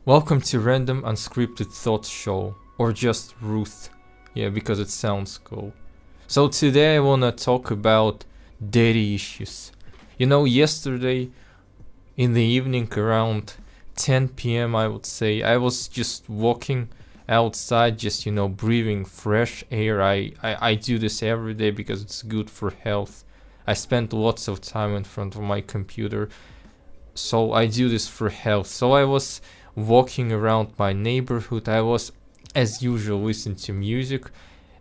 Welcome to Random Unscripted Thoughts Show, or just Ruth, yeah, because it sounds cool. So today I wanna talk about daddy issues. Yesterday in the evening around 10 p.m. I would say, I was just walking outside, just breathing fresh air. I do this every day because it's good for health. I spend lots of time in front of my computer, so I do this for health. So I was walking around my neighborhood. I was, as usual, listening to music,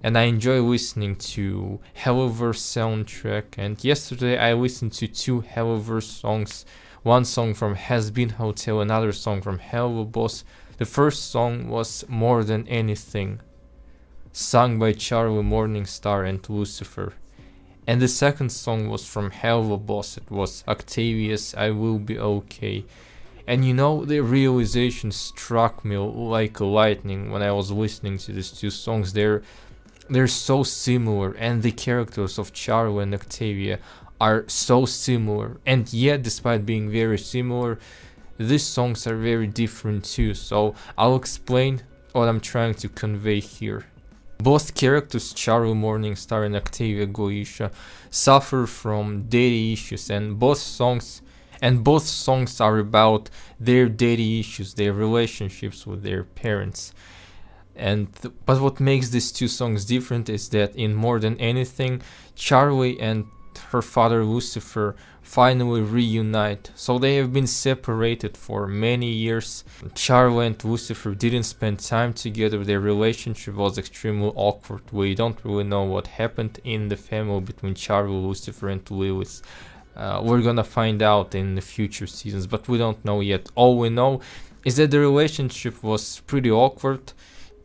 and I enjoy listening to Hellaverse soundtrack. And yesterday I listened to two Hellaverse songs, one song from Hazbinhotel, another song from Helluvaboss. The first song was More Than Anything, sung by Charlie Morningstar and Lucifer. And the second song was from Helluvaboss. It was Octavius, I Will Be Okay. And the realization struck me like lightning when I was listening to these two songs. They're so similar, and the characters of Charlie and Octavia are so similar. And yet, despite being very similar, these songs are very different too. So I'll explain what I'm trying to convey here. Both characters, Charlie Morningstar and Octavia Goisha, suffer from daddy issues, and both songs are about their daddy issues, their relationships with their parents. But what makes these two songs different is that in More Than Anything, Charlie and her father Lucifer finally reunite. So they have been separated for many years. Charlie and Lucifer didn't spend time together. Their relationship was extremely awkward. We don't really know what happened in the family between Charlie, Lucifer, and Lilith. We're gonna find out in the future seasons, but we don't know yet. All we know is that the relationship was pretty awkward.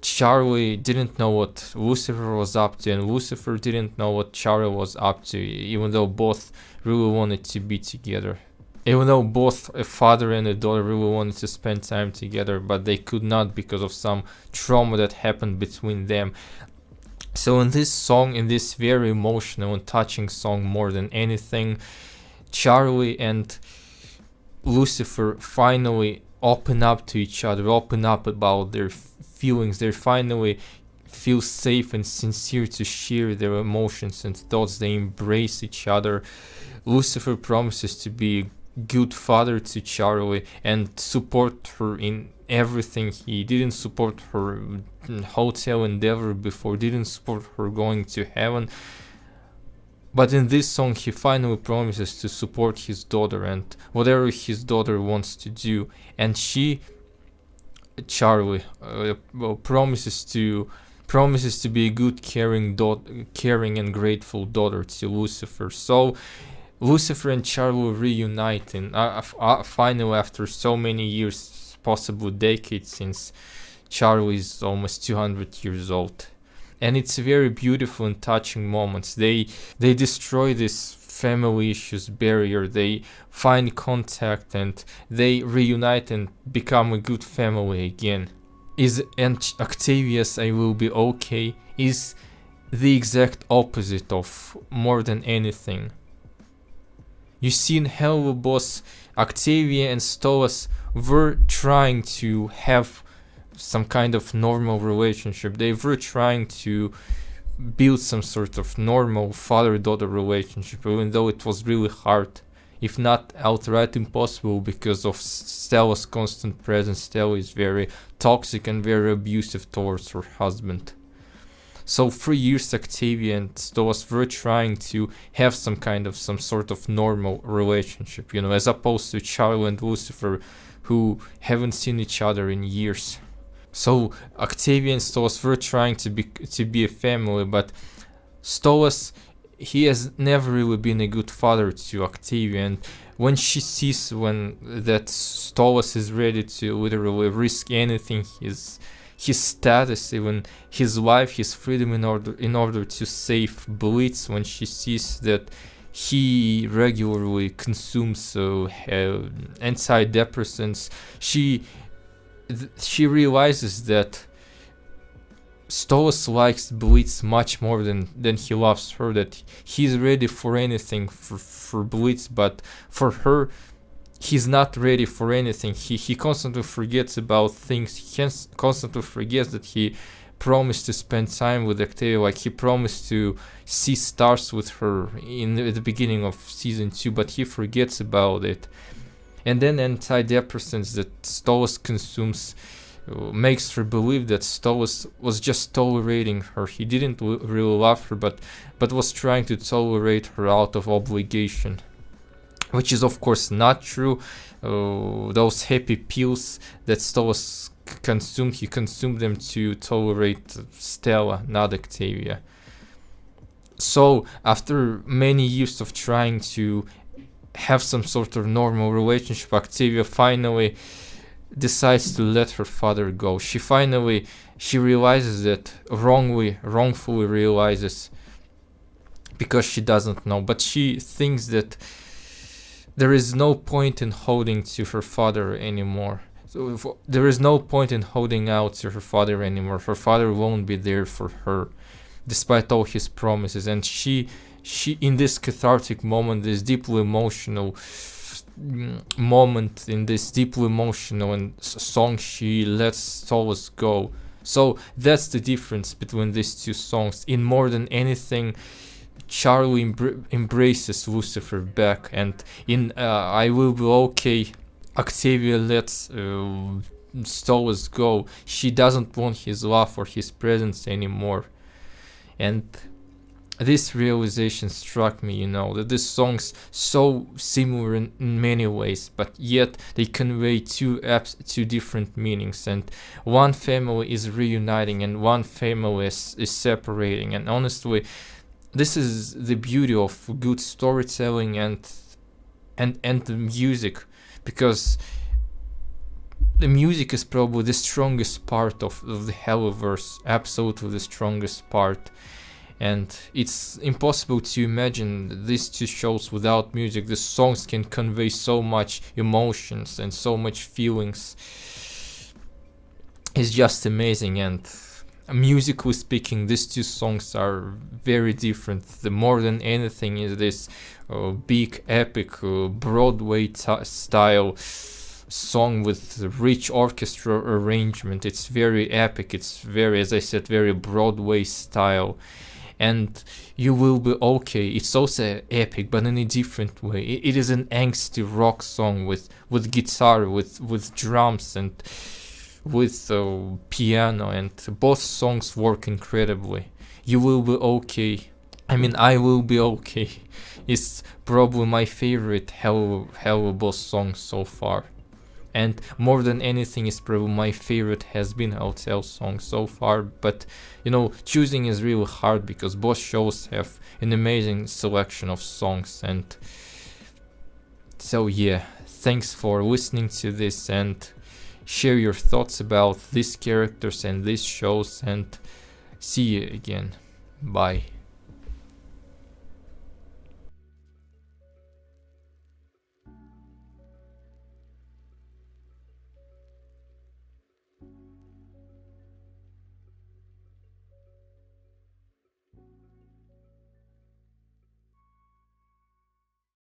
Charlie didn't know what Lucifer was up to, and Lucifer didn't know what Charlie was up to, even though both really wanted to be together. Even though both a father and a daughter really wanted to spend time together, but they could not because of some trauma that happened between them. So in this song, in this very emotional and touching song, More Than Anything, Charlie and Lucifer finally open up to each other, open up about their feelings. They finally feel safe and sincere to share their emotions and thoughts. They embrace each other. Lucifer promises to be a good father to Charlie and support her in everything. He didn't support her hotel endeavor before, didn't support her going to heaven. But in this song, he finally promises to support his daughter and whatever his daughter wants to do. And Charlie, promises to be a good, caring and grateful daughter to Lucifer. So Lucifer and Charlie reunite, and finally, after so many years, possibly decades, since Charlie is almost 200 years old. And it's very beautiful and touching moments. They destroy this family issues barrier. They find contact and they reunite and become a good family again. And Octavius, I Will Be Okay, is the exact opposite of More Than Anything. You see, in Helluvaboss, Octavia and Stolas were trying to have some kind of normal relationship. They were trying to build some sort of normal father-daughter relationship, even though it was really hard, if not outright impossible, because of Stella's constant presence. Stella is very toxic and very abusive towards her husband. So for years, Octavia and Stolas were trying to have some sort of normal relationship, as opposed to Charlie and Lucifer, who haven't seen each other in years. So Octavia and Stolas were trying to be a family, but Stolas, he has never really been a good father to Octavia, and when she sees that Stolas is ready to literally risk anything, his status, even his life, his freedom, in order to save Blitz, when she sees that he regularly consumes antidepressants, she realizes that Stolas likes Blitz much more than he loves her, that he's ready for anything for Blitz, but for her, he's not ready for anything. He constantly forgets about things. He constantly forgets that he promised to spend time with Octavia, like he promised to see stars with her at the beginning of season 2, but he forgets about it. And then antidepressants that Stolas consumes makes her believe that Stolas was just tolerating her. He didn't really love her, but was trying to tolerate her out of obligation, which is of course not true. Those happy pills that Stolas consumed, he consumed them to tolerate Stella, not Octavia. So after many years of trying to have some sort of normal relationship, Octavia finally decides to let her father go. She realizes that, wrongfully realizes, because she doesn't know, but she thinks that there is no point in holding to her father anymore. So there is no point in holding out to her father anymore. Her father won't be there for her, despite all his promises. And she in this cathartic moment, this deeply emotional moment, in this deeply emotional and song, she lets Stolas go. So that's the difference between these two songs. In More Than Anything, Charlie embraces Lucifer back, and in I Will Be Okay, Octavia lets Stolas go. She doesn't want his love or his presence anymore. And this realization struck me, that these songs so similar in many ways, but yet they convey two different meanings, and one family is reuniting and one family is separating. And honestly, this is the beauty of good storytelling and the music, because the music is probably the strongest part of the Hellaverse, absolutely the strongest part. And it's impossible to imagine these two shows without music. The songs can convey so much emotions and so much feelings. It's just amazing. And musically speaking, these two songs are very different. The More Than Anything is this big, epic, Broadway style song with rich orchestra arrangement. It's very epic. It's very, as I said, very Broadway style. And You Will Be Okay, it's also epic, but in a different way. It is an angsty rock song with guitar, with drums, and with piano, and both songs work incredibly. You Will Be Okay, I Will Be Okay, is probably my favorite Helluvaboss song so far. And More Than Anything is probably my favorite Hazbinhotel song so far. But choosing is really hard, because both shows have an amazing selection of songs. And so yeah, thanks for listening to this, and share your thoughts about these characters and these shows, and see you again. Bye.